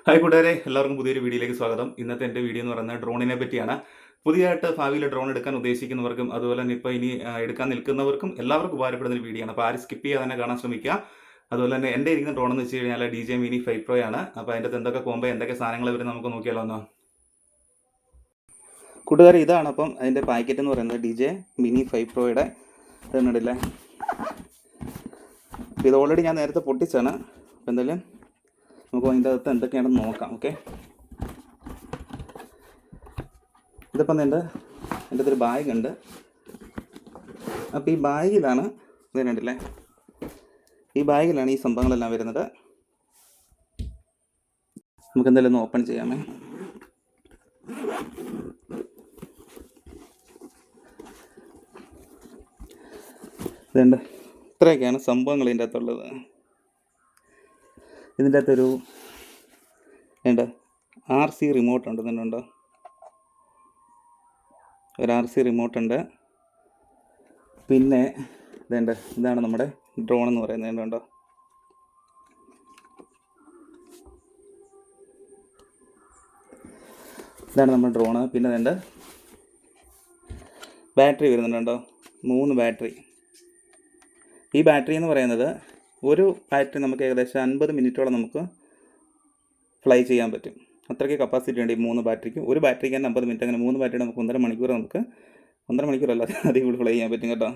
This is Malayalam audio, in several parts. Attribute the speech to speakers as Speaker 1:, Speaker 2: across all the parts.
Speaker 1: ഹായ് കൂട്ടുകാരെ, എല്ലാവർക്കും പുതിയൊരു വീഡിയോയിലേക്ക് സ്വാഗതം. ഇന്നത്തെ എൻ്റെ വീഡിയോ എന്ന് പറയുന്നത് ഡ്രോണിനെ പറ്റിയാണ്. പുതിയതായിട്ട് ഭാവിയിൽ ഡ്രോൺ എടുക്കാൻ ഉദ്ദേശിക്കുന്നവർക്കും അതുപോലെ തന്നെ ഇപ്പോൾ ഇനി എടുക്കാൻ നിൽക്കുന്നവർക്കും എല്ലാവർക്കും ഉപകാരപ്പെടുന്ന ഒരു വീഡിയോ ആണ്. അപ്പോൾ ആരും സ്കിപ്പ് ചെയ്യാതെ തന്നെ കാണാൻ ശ്രമിക്കുക. അതുപോലെ തന്നെ എൻ്റെ ഇരിക്കുന്ന ഡ്രോൺ എന്ന് വെച്ച് കഴിഞ്ഞാൽ DJI Mini 5 Pro ആണ്. അപ്പോൾ അതിൻ്റെ അകത്ത് എന്തൊക്കെ കോമ്പോ എന്തൊക്കെ സാധനങ്ങൾ വരും നമുക്ക് നോക്കിയാലോ ഒന്ന്. കൂട്ടുകാരെ, ഇതാണ് അപ്പം അതിൻ്റെ പാക്കറ്റ് എന്ന് പറയുന്നത് DJI Mini 5 Proയുടെ ഇതുണ്ടല്ലേ. അപ്പോൾ ഇത് ഓൾറെഡി ഞാൻ നേരത്തെ പൊട്ടിച്ചാണ്. അപ്പോൾ എന്തായാലും നമുക്ക് അതിൻ്റെ അകത്ത് എന്തൊക്കെയാണെന്ന് നോക്കാം. ഓക്കെ, ഇതിപ്പം എൻ്റെ ഒരു ബാഗ് ഉണ്ട്. അപ്പോൾ ഈ ബാഗിലാണ് ഇത് കണ്ടില്ലേ, ഈ ബാഗിലാണ് ഈ സംഭവങ്ങളെല്ലാം വരുന്നത്. നമുക്ക് എന്തായാലും ഒന്ന് ഓപ്പൺ ചെയ്യാമേ. ഇതുണ്ട്, ഇത്രയൊക്കെയാണ് സംഭവങ്ങൾ ഇതിൻ്റെ അകത്തുള്ളത്. ഇതിൻ്റെ അകത്തൊരു ഉണ്ട് RC റിമോട്ട് ഉണ്ട്. ഇതുണ്ടോ, ഒരു RC റിമോട്ട് ഉണ്ട്. പിന്നെ ഇതുണ്ട്, ഇതാണ് നമ്മുടെ ഡ്രോൺ എന്ന് പറയുന്നത്. എന്തുണ്ടോ, ഇതാണ് നമ്മുടെ ഡ്രോണ്. പിന്നെ ഇതുണ്ട്, ബാറ്ററി വരുന്നുണ്ടോ, 3 ബാറ്ററി. ഈ ബാറ്ററി എന്ന് പറയുന്നത് ഒരു ബാറ്ററി നമുക്ക് ഏകദേശം 50 മിനിറ്റോളം നമുക്ക് ഫ്ലൈ ചെയ്യാൻ പറ്റും. അത്രയ്ക്ക് കപ്പാസിറ്റി ഉണ്ട് ഈ 3 ബാറ്ററിക്ക്. ഒരു ബാറ്ററിക്ക് തന്നെ 50 മിനിറ്റ്, അങ്ങനെ 3 ബാറ്ററി നമുക്ക് 1.5 മണിക്കൂർ, നമുക്ക് 1.5 മണിക്കൂറല്ല, അധികം കൂടി ഫ്ലൈ ചെയ്യാൻ പറ്റും കേട്ടോ.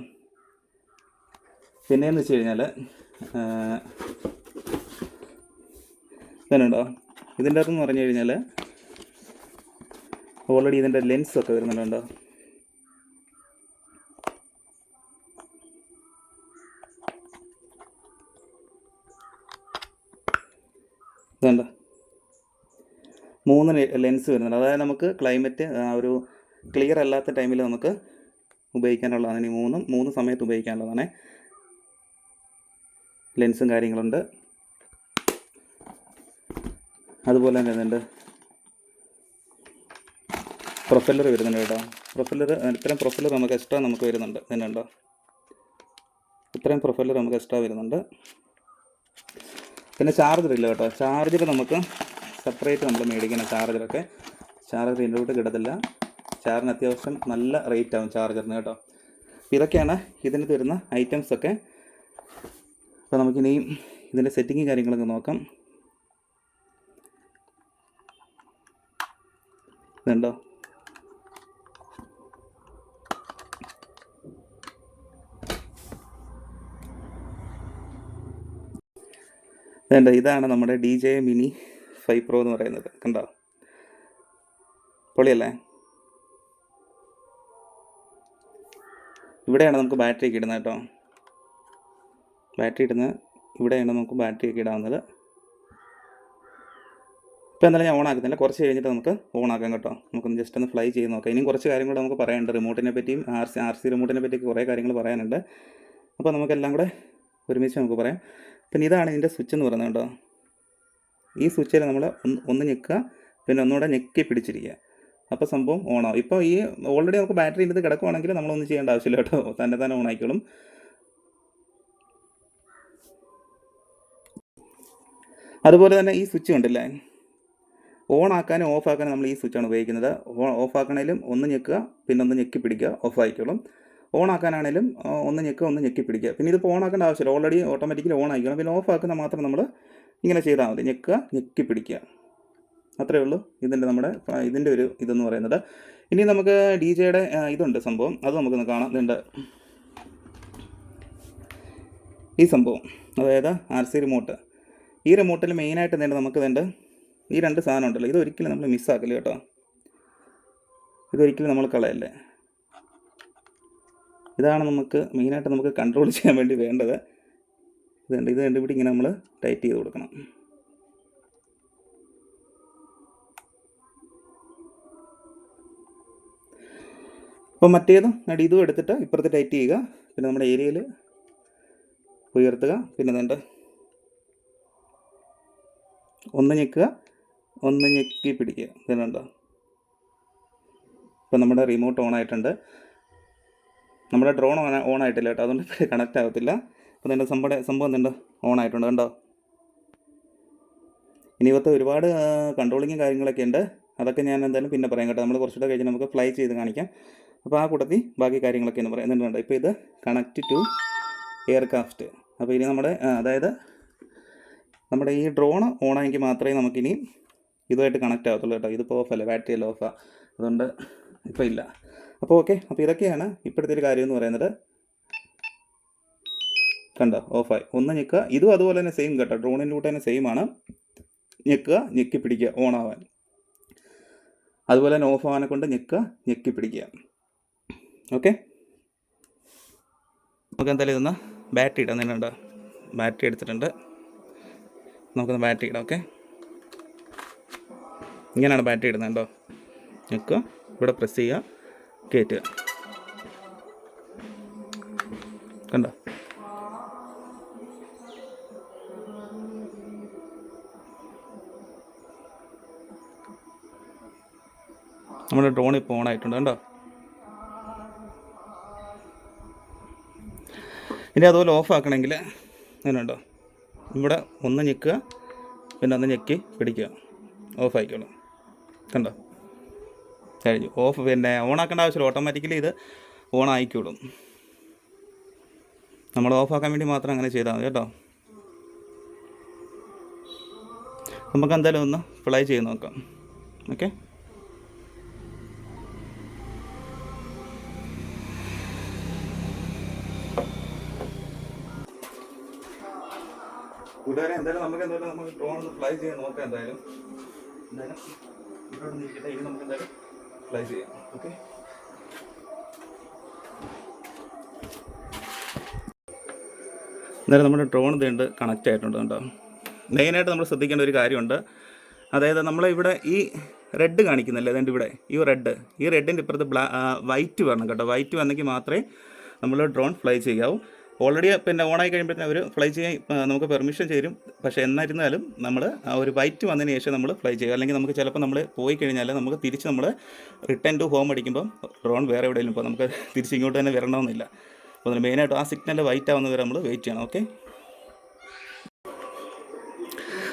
Speaker 1: പിന്നെയെന്ന് വെച്ച് കഴിഞ്ഞാൽ ഇതുണ്ടോ, ഇതിൻ്റെ അകത്തെന്ന് പറഞ്ഞു കഴിഞ്ഞാൽ ഓൾറെഡി ഇതിൻ്റെ ലെൻസൊക്കെ വരുന്നുണ്ടോ. ഇതുണ്ട്, 3 ലെൻസ് വരുന്നുണ്ട്. അതായത് നമുക്ക് ക്ലൈമറ്റ് ഒരു ക്ലിയർ അല്ലാത്ത ടൈമിൽ നമുക്ക് ഉപയോഗിക്കാനുള്ളതാണ്. ഈ 3 സമയത്ത് ഉപയോഗിക്കാനുള്ളതാണ്. ലെൻസും കാര്യങ്ങളുണ്ട്. അതുപോലെ തന്നെ ഇതുണ്ട്, പ്രൊഫല്ലർ വരുന്നുണ്ട് കേട്ടോ. ഇത്രയും പ്രൊഫല്ലർ നമുക്ക് എക്സ്ട്രാ വരുന്നുണ്ട്. ഇതിനുണ്ടോ, ഇത്രയും പ്രൊഫല്ലർ നമുക്ക് എക്സ്ട്രാ വരുന്നുണ്ട്. പിന്നെ ചാർജർ ഇല്ല കേട്ടോ. ചാർജർ നമുക്ക് സെപ്പറേറ്റ് നമ്മൾ മേടിക്കണം. ചാർജർ ഇതിൻ്റെ കൂട്ട് കിടത്തില്ല. ചാർജിന് അത്യാവശ്യം നല്ല റേറ്റ് ആവും ചാർജറിന് കേട്ടോ. ഇതൊക്കെയാണ് ഇതിനകത്ത് വരുന്ന ഐറ്റംസൊക്കെ. അപ്പോൾ നമുക്കിനിയും ഇതിൻ്റെ സെറ്റിങ്ങും കാര്യങ്ങളൊക്കെ നോക്കാം. ഇതുണ്ടോ, ഇതാണ് നമ്മുടെ DJI Mini 5 Pro എന്ന് പറയുന്നത്. കണ്ടോ, പൊളിയല്ലേ. ഇവിടെയാണ് നമുക്ക് ബാറ്ററി ഒക്കെ ഇടുന്നത് കേട്ടോ. ബാറ്ററി ഇടുന്നത് ഇവിടെയാണ് നമുക്ക് ബാറ്ററി ഒക്കെ ഇടാവുന്നത്. ഇപ്പോൾ എന്തായാലും ഞാൻ ഓൺ ആക്കുന്നില്ല, കുറച്ച് കഴിഞ്ഞിട്ട് നമുക്ക് ഓൺ ആക്കാം കേട്ടോ. നമുക്കൊന്ന് ജസ്റ്റ് ഒന്ന് ഫ്ലൈ ചെയ്ത് നോക്കാം. ഇനിയും കുറച്ച് കാര്യങ്ങൾ നമുക്ക് പറയാനുണ്ട്. റിമോട്ടിനെ പറ്റിയും RC റിമോട്ടിനെ പറ്റിയൊക്കെ കുറേ കാര്യങ്ങൾ പറയാനുണ്ട്. അപ്പോൾ നമുക്കെല്ലാം കൂടെ ഒരുമിച്ച് നമുക്ക് പറയാം. പിന്നെ ഇതാണ് ഇതിൻ്റെ സ്വിച്ച് എന്ന് പറയുന്നത് കേട്ടോ. ഈ സ്വിച്ചിൽ നമ്മൾ ഒന്ന് ഞെക്കുക, പിന്നെ ഒന്നുകൂടെ ഞെക്കി പിടിച്ചിരിക്കുക. അപ്പോൾ സംഭവം ഓണാവും. ഇപ്പോൾ ഈ ഓൾറെഡി നമുക്ക് ബാറ്ററി ഇതിൽ കിടക്കുവാണെങ്കിൽ നമ്മളൊന്നും ചെയ്യേണ്ട ആവശ്യമില്ല കേട്ടോ, തന്നെ ഓൺ ആയിക്കോളും. അതുപോലെ തന്നെ ഈ സ്വിച്ച് കണ്ടില്ലേ, ഓൺ ആക്കാനും ഓഫ് ആക്കാനും നമ്മൾ ഈ സ്വിച്ചാണ് ഉപയോഗിക്കുന്നത്. ഓഫ് ആക്കണേലും ഒന്ന് ഞെക്കുക, പിന്നെ ഒന്ന് ഞെക്കി പിടിക്കുക, ഓഫ് ആയിക്കോളും. ഓൺ ആക്കാനാണേലും ഒന്ന് ഞെക്കുക, ഒന്ന് ഞെക്കി പിടിക്കുക. പിന്നെ ഇതിപ്പോൾ ഓൺ ആക്കേണ്ട ആവശ്യമില്ല, ഓൾറെഡി ഓട്ടോമാറ്റിക്കലി ഓൺ ആയിക്കണം. പിന്നെ ഓഫ് ആക്കുന്ന മാത്രം നമ്മൾ ഇങ്ങനെ ചെയ്താൽ മതി, ഞെക്കുക, ഞെക്കി പിടിക്കുക, അത്രയേ ഉള്ളൂ ഇതിൻ്റെ ഒരു ഇതെന്ന് പറയുന്നത്. ഇനി നമുക്ക് DJIയുടെ ഇതുണ്ട് സംഭവം, അത് നമുക്കൊന്ന് കാണാം. ഇതുണ്ട് ഈ സംഭവം, അതായത് RC റിമോട്ട്. ഈ റിമോട്ടിൽ മെയിനായിട്ട് നമുക്ക് ഈ 2 സാധനം ഉണ്ടല്ലോ, ഇതൊരിക്കലും നമ്മൾ മിസ്സാക്കില്ല കേട്ടോ. ഇതൊരിക്കലും നമ്മൾ കളയല്ലേ. ഇതാണ് നമുക്ക് മെയിനായിട്ട് നമുക്ക് കൺട്രോൾ ചെയ്യാൻ വേണ്ടി വേണ്ടത്. ഇത് ഇവിടെ ഇങ്ങനെ നമ്മൾ ടൈറ്റ് ചെയ്ത് കൊടുക്കണം. അപ്പോൾ മറ്റേതും ഇതും എടുത്തിട്ട് ഇപ്പുറത്ത് ടൈറ്റ് ചെയ്യുക, പിന്നെ നമ്മുടെ ഏരിയയിൽ ഉയർത്തുക, പിന്നെ ഒന്ന് ഞെക്കുക, ഒന്ന് ഞെക്കി പിടിക്കുക. ഇതിനുണ്ടോ, ഇപ്പോൾ നമ്മുടെ റിമോട്ട് ഓൺ ആയിട്ടുണ്ട്. നമ്മുടെ ഡ്രോൺ ഓൺ ആയിട്ടില്ല കേട്ടോ, അതുകൊണ്ട് കണക്റ്റ് ആകത്തില്ല. അപ്പോൾ ഇതിൻ്റെ സംഭവം ഓൺ ആയിട്ടുണ്ട് കണ്ടോ. ഇനിയിപ്പത്തെ ഒരുപാട് കൺട്രോളിങ്ങും കാര്യങ്ങളൊക്കെ ഉണ്ട്. അതൊക്കെ ഞാൻ എന്തായാലും പിന്നെ പറയാം കേട്ടോ. നമ്മൾ കുറച്ചുകൂടെ കഴിഞ്ഞ് നമുക്ക് ഫ്ലൈ ചെയ്ത് കാണിക്കാം. അപ്പോൾ ആ കൂട്ടത്തിൽ ബാക്കി കാര്യങ്ങളൊക്കെ എന്ന് പറയാം. എന്നിട്ടുണ്ട് ഇപ്പോൾ ഇത് കണക്റ്റ് ടു എയർക്രാഫ്റ്റ്. അപ്പോൾ ഇനി നമ്മുടെ അതായത് നമ്മുടെ ഈ ഡ്രോൺ ഓണായെങ്കിൽ മാത്രമേ നമുക്കിനി ഇതുമായിട്ട് കണക്റ്റ് ആകത്തുള്ളൂ കേട്ടോ. ഇതിപ്പോൾ ഓഫല്ല, ബാറ്ററി എല്ലാം ഓഫാണ്, അതുകൊണ്ട് ഇപ്പോൾ ഇല്ല. അപ്പോൾ ഓക്കെ, അപ്പോൾ ഇതൊക്കെയാണ് ഇപ്പോഴത്തെ ഒരു കാര്യം എന്ന് പറയുന്നത്. കണ്ടോ, ഓഫായി. ഒന്ന് ഞെക്കുക. ഇതും അതുപോലെ തന്നെ സെയിം കേട്ടോ, ഡ്രോണിൻ്റെ കൂടെ തന്നെ സെയിം ആണ്. ഞെക്കുക, ഞെക്കി പിടിക്കുക ഓണാവാൻ. അതുപോലെ തന്നെ ഓഫ് ആവാനെ കൊണ്ട് ഞെക്കുക, ഞെക്കി പിടിക്കുക. ഓക്കെ, നമുക്ക് എന്തായാലും ഇതൊന്ന് ബാറ്ററി ഇടാൻ തന്നെ ഉണ്ടോ. ബാറ്ററി എടുത്തിട്ടുണ്ട്, നമുക്കൊന്ന് ബാറ്ററി ഇടാം. ഓക്കെ, ഇങ്ങനെയാണ് ബാറ്ററി ഇടുന്നത് കേട്ടോ. ഞെക്കുക, ഇവിടെ പ്രസ് ചെയ്യുക, കയറ്റുക. കണ്ടോ, നമ്മുടെ ഡ്രോൺ ഇപ്പോൾ ഓൺ ആയിട്ടുണ്ട് കണ്ടോ. ഇനി അതുപോലെ ഓഫ് ആക്കണമെങ്കിൽ അങ്ങനെയുണ്ടോ, ഇവിടെ ഒന്ന് ഞെക്കുക, പിന്നെ ഒന്ന് ഞെക്കി പിടിക്കുക, ഓഫ് ആയിക്കോളും. കണ്ടോ, കഴിഞ്ഞു. ഓഫ് പിന്നെ ഓൺ ആക്കേണ്ട ആവശ്യമില്ല, ഓട്ടോമാറ്റിക്കലി ഇത് ഓൺ ആയിക്കോളും. നമ്മൾ ഓഫ് ആക്കാൻ വേണ്ടി മാത്രം അങ്ങനെ ചെയ്താൽ മതി കേട്ടോ. നമുക്ക് എന്തായാലും ഒന്ന് ഫ്ലൈ ചെയ്ത് നോക്കാം. ഓക്കെ, കൂട്ടുകാരെ എന്തായാലും നമുക്ക് ഡ്രോൺ ഒന്ന് ഫ്ലൈ ചെയ്യാൻ നോക്കാം. എന്തായാലും ഇവിടെ നിൽക്കട്ടെ, ഇനി നമുക്ക് എന്തായാലും ഫ്ലൈ ചെയ്യാം. ഓക്കെ, എന്തായാലും നമ്മുടെ ഡ്രോൺ ഇതുണ്ട് കണക്റ്റ് ആയിട്ടുണ്ട് കേട്ടോ. മെയിനായിട്ട് നമ്മൾ ശ്രദ്ധിക്കേണ്ട ഒരു കാര്യമുണ്ട്. അതായത് നമ്മളിവിടെ ഈ റെഡ് കാണിക്കുന്നില്ല, അതുകൊണ്ട് ഇവിടെ ഈ റെഡിൻ്റെ ഇപ്പുറത്ത് വൈറ്റ് വരണം കേട്ടോ. വൈറ്റ് വന്നെങ്കിൽ മാത്രമേ നമ്മൾ ഡ്രോൺ ഫ്ലൈ ചെയ്യാവൂ. ഓൾറെഡി പിന്നെ ഓണായി കഴിയുമ്പോഴത്തേന് അവർ ഫ്ലൈ ചെയ്യാൻ നമുക്ക് പെർമിഷൻ തരും. പക്ഷേ എന്നിരുന്നാലും നമ്മൾ ആ ഒരു വൈറ്റ് വന്നതിന് ശേഷം നമ്മൾ ഫ്ലൈ ചെയ്യുക. അല്ലെങ്കിൽ നമുക്ക് ചിലപ്പോൾ നമ്മൾ പോയി കഴിഞ്ഞാൽ നമുക്ക് തിരിച്ച് നമ്മൾ റിട്ടേൺ ടു ഹോം അടിക്കുമ്പോൾ ഡ്രോൺ വേറെ എവിടെയെങ്കിലും ഇപ്പോൾ നമുക്ക് തിരിച്ച് ഇങ്ങോട്ട് തന്നെ വരണമെന്നില്ല. അപ്പോൾ അതിന് മെയിനായിട്ട് ആ സിഗ്നൽ വൈറ്റ് ആവുന്ന വരെ നമ്മൾ വെയിറ്റ് ചെയ്യണം. ഓക്കെ,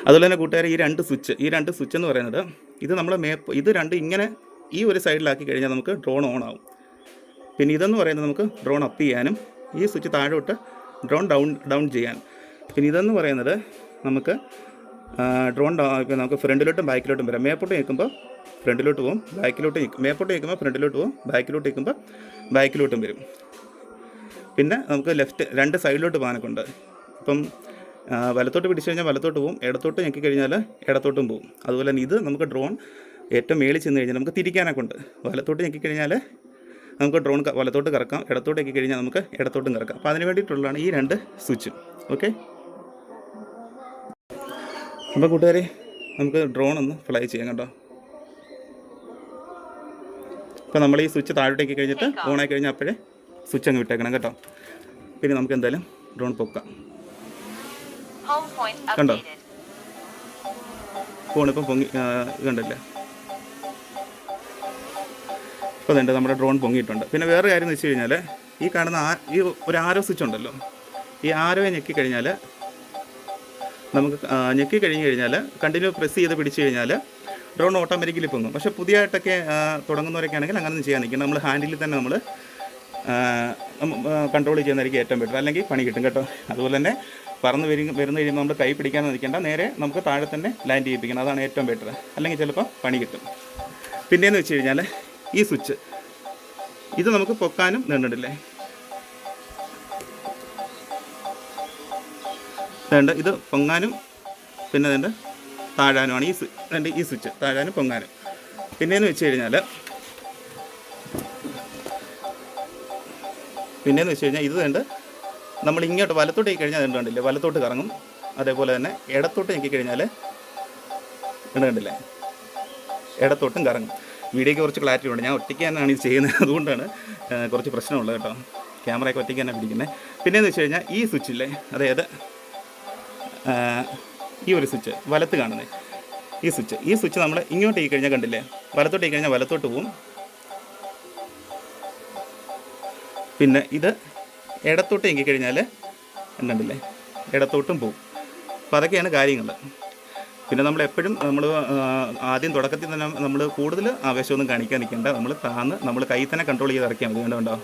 Speaker 1: അതുപോലെ തന്നെ കൂട്ടുകാർ ഈ രണ്ട് സ്വിച്ച് എന്ന് പറയുന്നത് ഇത് നമ്മൾ ഇത് രണ്ട് ഇങ്ങനെ ഈ ഒരു സൈഡിലാക്കി കഴിഞ്ഞാൽ നമുക്ക് ഡ്രോൺ ഓൺ ആവും. പിന്നെ ഇതെന്ന് പറയുന്നത് നമുക്ക് ഡ്രോൺ അപ്പ് ചെയ്യാനും ഈ സ്വിച്ച് താഴോട്ട് ഡ്രോൺ ഡൗൺ ചെയ്യാൻ. പിന്നെ ഇതെന്ന് പറയുന്നത് നമുക്ക് ഡ്രോൺ നമുക്ക് ഫ്രണ്ടിലോട്ടും ബാക്കിലോട്ടും വരാം. മേപ്പോട്ട് നിൽക്കുമ്പോൾ ഫ്രണ്ടിലോട്ട് പോകും, ബാക്കിലോട്ട് മേപ്പോട്ട് നിൽക്കുമ്പോൾ ഫ്രണ്ടിലോട്ട് പോകും, ബാക്കിലോട്ട് നിൽക്കുമ്പോൾ ബാക്കിലോട്ടും വരും. പിന്നെ നമുക്ക് ലെഫ്റ്റ് രണ്ട് സൈഡിലോട്ട് പോകാനൊക്കെ ഉണ്ട്. ഇപ്പം വലത്തോട്ട് പിടിച്ചു കഴിഞ്ഞാൽ വലത്തോട്ട് പോകും, ഇടത്തോട്ട് ഞെക്കി കഴിഞ്ഞാൽ ഇടത്തോട്ടും പോകും. അതുപോലെ തന്നെ ഇത് നമുക്ക് ഡ്രോൺ ഏറ്റവും മേളിൽ ചെന്ന് കഴിഞ്ഞാൽ നമുക്ക് തിരിക്കാനൊക്കെ ഉണ്ട്. വലത്തോട്ട് ഞെക്കിക്കഴിഞ്ഞാൽ നമുക്ക് ഡ്രോൺ വലത്തോട്ട് കറക്കാം, ഇടത്തോട്ട് ഞെക്കി കഴിഞ്ഞാൽ നമുക്ക് ഇടത്തോട്ടും കറക്കാം. അപ്പോൾ അതിന് വേണ്ടിയിട്ടുള്ളതാണ് ഈ രണ്ട് സ്വിച്ചും. ഓക്കെ, അപ്പോൾ കൂട്ടുകാരെ നമുക്ക് ഡ്രോൺ ഒന്ന് ഫ്ലൈ ചെയ്യാം കേട്ടോ. അപ്പോൾ നമ്മൾ ഈ സ്വിച്ച് താഴോട്ടേക്ക് കഴിഞ്ഞിട്ട് ഓണായി കഴിഞ്ഞാൽ അപ്പോഴേ സ്വിച്ച് അങ്ങ് വിട്ടേക്കണം കേട്ടോ. പിന്നെ നമുക്ക് എന്തായാലും ഡ്രോൺ പൊക്കാം. കണ്ടോ, ഫോണിപ്പം പൊങ്ങി കണ്ടില്ലേ. ഇപ്പോൾ അതുണ്ട്, നമ്മുടെ ഡ്രോൺ പൊങ്ങിയിട്ടുണ്ട്. പിന്നെ വേറെ കാര്യം എന്ന് വെച്ച് കഴിഞ്ഞാൽ ഈ കാണുന്ന ഈ ഒരു ആരോ സ്വിച്ച് ഉണ്ടല്ലോ, ഈ ആരോയെ ഞെക്കിക്കഴിഞ്ഞാൽ നമുക്ക് ഞെക്കിക്കഴിഞ്ഞ് കഴിഞ്ഞാൽ കണ്ടിന്യൂ പ്രസ് ചെയ്ത് പിടിച്ച് കഴിഞ്ഞാൽ ഡ്രോൺ ഓട്ടോമാറ്റിക്കലി പൊങ്ങും. പക്ഷേ പുതിയതായിട്ടൊക്കെ തുടങ്ങുന്നവരൊക്കെ ആണെങ്കിൽ അങ്ങനെ ഒന്നും ചെയ്യാൻ നിൽക്കണം. നമ്മൾ ഹാൻഡിൽ തന്നെ നമ്മൾ കൺട്രോൾ ചെയ്യുന്നതായിരിക്കും ഏറ്റവും ബെറ്റർ, അല്ലെങ്കിൽ പണി കിട്ടും കേട്ടോ. അതുപോലെ തന്നെ പറന്ന് വരുന്ന കഴിയുമ്പോൾ നമ്മൾ കൈ പിടിക്കാൻ നിൽക്കേണ്ട, നേരെ നമുക്ക് താഴെ തന്നെ ലാൻഡ് ചെയ്യിപ്പിക്കണം, അതാണ് ഏറ്റവും ബെറ്റർ. അല്ലെങ്കിൽ ചിലപ്പോൾ പണി കിട്ടും. പിന്നെയെന്ന് വെച്ച് കഴിഞ്ഞാൽ ഈ സ്വിച്ച് ഇത് നമുക്ക് പൊക്കാനും നീണ്ടില്ലേ, വേണ്ട ഇത് പൊങ്ങാനും പിന്നെ അതിൻ്റെ താഴാനുമാണ് ഈ സ്വിച്ച്, താഴാനും പൊങ്ങാനും. പിന്നെയെന്ന് വെച്ച് കഴിഞ്ഞാൽ ഇത് വേണ്ട നമ്മൾ ഇങ്ങോട്ട് വലത്തോട്ട് ഞെക്കി കഴിഞ്ഞാൽ അത് കണ്ടില്ലേ, വലത്തോട്ട് കറങ്ങും. അതേപോലെ തന്നെ ഇടത്തോട്ട് ഞെക്കി കഴിഞ്ഞാൽ കണ്ടില്ലേ, ഇടത്തോട്ടും കറങ്ങും. വീഡിയോയ്ക്ക് കുറച്ച് ക്ലാരിറ്റി ഉണ്ട്, ഞാൻ ഒറ്റയ്ക്ക് തന്നെയാണ് ഇത് ചെയ്യുന്നത്, അതുകൊണ്ടാണ് കുറച്ച് പ്രശ്നമുള്ളത് കേട്ടോ. ക്യാമറയൊക്കെ ഒറ്റയ്ക്ക് തന്നെ പിടിക്കുന്നത്. പിന്നെയെന്ന് വെച്ച് കഴിഞ്ഞാൽ ഈ സ്വിച്ചില്ലേ, അതായത് ഈ ഒരു സ്വിച്ച് വലത്ത് കാണുന്നത് ഈ സ്വിച്ച് നമ്മൾ ഇങ്ങോട്ട് ഈ കഴിഞ്ഞാൽ കണ്ടില്ലേ, വലത്തോട്ട് ഈ കഴിഞ്ഞാൽ വലത്തോട്ട് പോവും. പിന്നെ ഇത് ഇടത്തോട്ട് ഞെക്കിക്കഴിഞ്ഞാൽ കണ്ടില്ലേ, ഇടത്തോട്ടും പോവും. അപ്പോൾ അതൊക്കെയാണ് കാര്യങ്ങൾ. പിന്നെ നമ്മൾ എപ്പോഴും ആദ്യം തുടക്കത്തിൽ തന്നെ നമ്മൾ കൂടുതൽ ആവേശമൊന്നും കാണിക്കാൻ നിൽക്കേണ്ട. നമ്മൾ താന്ന് നമ്മൾ കൈ തന്നെ കൺട്രോൾ ചെയ്ത് ഇറക്കിയാൽ മതി. കണ്ടോ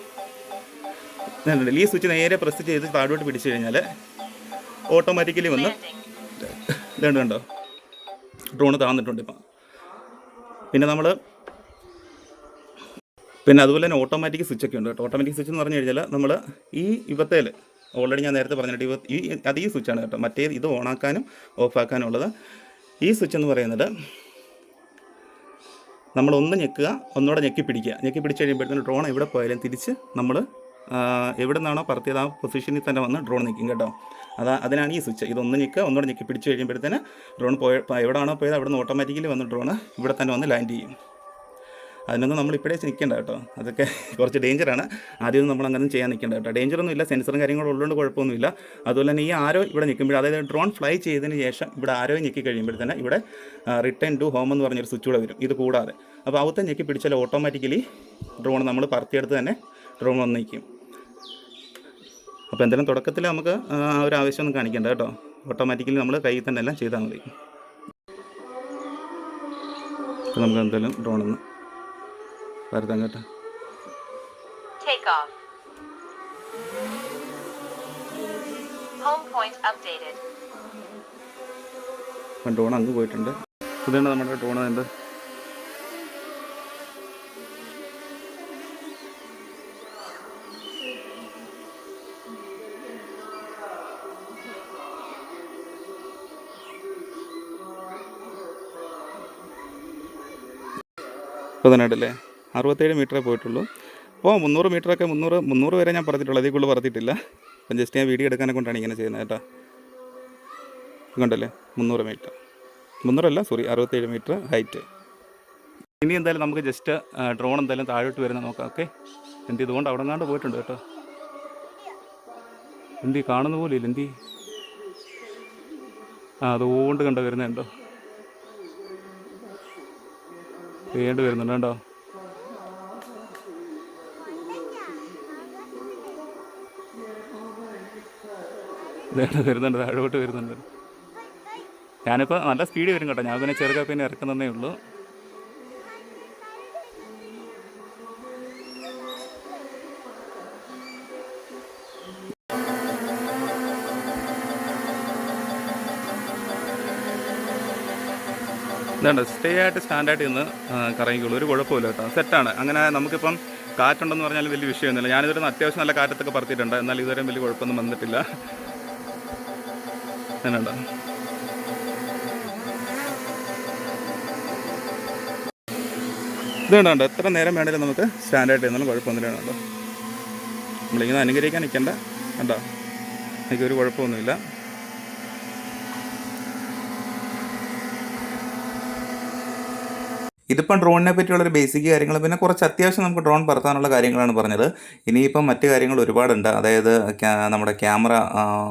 Speaker 1: ഈ സ്വിച്ച് നേരെ പ്രസ് ചെയ്ത് താഴോട്ട് പിടിച്ചു കഴിഞ്ഞാൽ ഓട്ടോമാറ്റിക്കലി വന്ന് കണ്ടോ ഡ്രോണ് താന്നിട്ടുണ്ട് ഇപ്പം. പിന്നെ അതുപോലെ തന്നെ ഓട്ടോമാറ്റിക് സ്വിച്ചൊക്കെ ഉണ്ട് കേട്ടോ. ഓട്ടോമാറ്റിക് സ്വിച്ച് എന്ന് പറഞ്ഞു കഴിഞ്ഞാൽ നമ്മൾ ഈ ഇവത്തേൽ ഓൾറെഡി ഞാൻ നേരത്തെ പറഞ്ഞിട്ട് ഈ സ്വിച്ചാണ് കേട്ടോ. മറ്റേത് ഇത് ഓണാക്കാനും ഓഫാക്കാനും ഉള്ളത്. ഈ സ്വിച്ച് എന്ന് പറയുന്നത് നമ്മളൊന്ന് ഞെക്കുക, ഒന്നുകൂടെ ഞെക്കി പിടിച്ച് കഴിയുമ്പോഴത്തേന് ഡ്രോൺ എവിടെ പോയാലും തിരിച്ച് നമ്മൾ എവിടെ നിന്നാണോ പറത്തിയത് ആ പൊസിഷനിൽ തന്നെ വന്ന് ഡ്രോൺ നിൽക്കും കേട്ടോ. അതിനാണ് ഈ സ്വിച്ച്. ഇതൊന്ന് ഞെക്കുക, ഒന്നുകൂടെ ഞെക്കി പിടിച്ച് കഴിയുമ്പോഴത്തേന് ഡ്രോൺ എവിടെയാണോ പോയത് അവിടെ നിന്ന് ഓട്ടോമാറ്റിക്കലി വന്ന് ഡ്രോൺ ഇവിടെ തന്നെ വന്ന് ലാൻഡ് ചെയ്യും. അതിനൊന്നും നമ്മൾ ഇപ്പോഴേ നിൽക്കേണ്ട കേട്ടോ. അതൊക്കെ കുറച്ച് ഡേഞ്ചറാണ്. ആദ്യമൊന്നും നമ്മൾ അങ്ങനെ ചെയ്യാൻ നിൽക്കേണ്ട കേട്ടോ. ഡേഞ്ചറൊന്നും ഇല്ല, സെൻസറും കാര്യങ്ങളും ഉള്ളതുകൊണ്ട് കുഴപ്പമൊന്നുമില്ല. അതുപോലെ തന്നെ ഈ ആരോ ഇവിടെ നിൽക്കുമ്പോൾ, അതായത് ഡ്രോൺ ഫ്ലൈ ചെയ്തതിന് ശേഷം ഇവിടെ ആരോ ഞെക്കി കഴിയുമ്പോഴത്തേന് ഇവിടെ റിട്ടേൺ ടു ഹോം എന്ന് പറഞ്ഞൊരു സ്വിച്ച് കൂടെ വരും. ഇത് കൂടാതെ അപ്പോൾ അവത്തെ ഞെക്കി പിടിച്ചാൽ ഓട്ടോമാറ്റിക്കലി ഡ്രോൺ നമ്മൾ പറത്തിയെടുത്ത് തന്നെ ഡ്രോൺ വന്ന് നിൽക്കും. അപ്പോൾ എന്തായാലും തുടക്കത്തിൽ നമുക്ക് ആ ഒരു ആവശ്യമൊന്നും കാണിക്കേണ്ട കേട്ടോ. ഓട്ടോമാറ്റിക്കലി നമ്മൾ കയ്യിൽ തന്നെ എല്ലാം ചെയ്താൽ മതി. അപ്പോൾ നമുക്ക് എന്തായാലും ഡ്രോണൊന്ന് വരുത്താം കേട്ടോ. ഡ്രോൺ അങ്ങ് പോയിട്ടുണ്ട്. ഇതാണ് നമ്മുടെ ഡ്രോൺ. എന്താ ഇപ്പോൾ തന്നെ ഉണ്ടല്ലേ 67 മീറ്ററേ പോയിട്ടുള്ളൂ. അപ്പോൾ 300 മീറ്ററൊക്കെ 300 വരെ ഞാൻ പറഞ്ഞിട്ടുള്ളൂ. അതിൽ കൂടുതൽ പറഞ്ഞിട്ടില്ല. അപ്പം ജസ്റ്റ് ഞാൻ വീഡിയോ എടുക്കാനെ കൊണ്ടാണ് ഇങ്ങനെ ചെയ്യുന്നത് കേട്ടോ. കണ്ടല്ലേ 300 മീറ്റർ, 67 മീറ്റർ ഹൈറ്റ്. ഇനി എന്തായാലും നമുക്ക് ജസ്റ്റ് ഡ്രോൺ എന്തായാലും താഴോട്ട് വരുന്ന നോക്കാം. ഓക്കെ, ഇതുകൊണ്ട് അവിടെ കണ്ട് പോയിട്ടുണ്ട് കേട്ടോ. കാണുന്ന പോലെ ഇല്ല. അതുകൊണ്ട് കണ്ടോ വരുന്നുണ്ടോ, വരുന്നുണ്ട് കേട്ടോ. വരുന്നുണ്ട്, താഴോട്ട് വരുന്നുണ്ട്. ഞാനിപ്പോൾ നല്ല സ്പീഡ് വരും കേട്ടോ. ഞാൻ പിന്നെ ചെറുതൊക്കെ ഇറക്കുന്നതേ ഉള്ളൂ. ഇതുണ്ട്, സ്റ്റാൻഡായിട്ട് ഇന്ന് കറങ്ങിക്കുള്ളൂ. ഒരു കുഴപ്പമില്ല കേട്ടോ, സെറ്റാണ്. അങ്ങനെ നമുക്കിപ്പം കാറ്റുണ്ടെന്ന് പറഞ്ഞാൽ വലിയ വിഷയമൊന്നുമില്ല. ഞാനിതൊരു അത്യാവശ്യം നല്ല കാറ്റത്തൊക്കെ പറത്തിയിട്ടുണ്ട്. എന്നാൽ ഇതുവരെയും വലിയ കുഴപ്പമൊന്നും വന്നിട്ടില്ല. അങ്ങനെയുണ്ടോ. ഇതുകൊണ്ടുണ്ട്, എത്ര നേരം വേണമെങ്കിലും നമുക്ക് സ്റ്റാൻഡായിട്ട് ഇരുന്നാലും കുഴപ്പമൊന്നുമില്ല കേട്ടോ. നമ്മളിങ്ങനെ അനുകരിക്കാൻ നിൽക്കേണ്ട കണ്ടോ, എനിക്കൊരു കുഴപ്പമൊന്നുമില്ല. ഇതിപ്പം ഡ്രോണിനെ പറ്റിയുള്ളൊരു ബേസിക് കാര്യങ്ങൾ, പിന്നെ കുറച്ച് അത്യാവശ്യം നമുക്ക് ഡ്രോൺ പറത്താനുള്ള കാര്യങ്ങളാണ് പറഞ്ഞത്. ഇനിയിപ്പം മറ്റ് കാര്യങ്ങൾ ഒരുപാടുണ്ട്. അതായത് നമ്മുടെ ക്യാമറ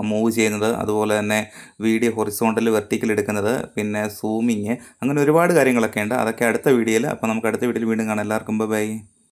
Speaker 1: മൂവ് ചെയ്യുന്നത്, അതുപോലെ തന്നെ വീഡിയോ ഹൊറിസോണ്ടൽ വെർട്ടിക്കൽ എടുക്കുന്നത്, പിന്നെ സൂമിങ്, അങ്ങനെ ഒരുപാട് കാര്യങ്ങളൊക്കെ ഉണ്ട്. അതൊക്കെ അടുത്ത വീഡിയോയിൽ. അപ്പോൾ നമുക്ക് അടുത്ത വീഡിയോയിൽ വീണ്ടും കാണാം. എല്ലാവർക്കും ബൈ.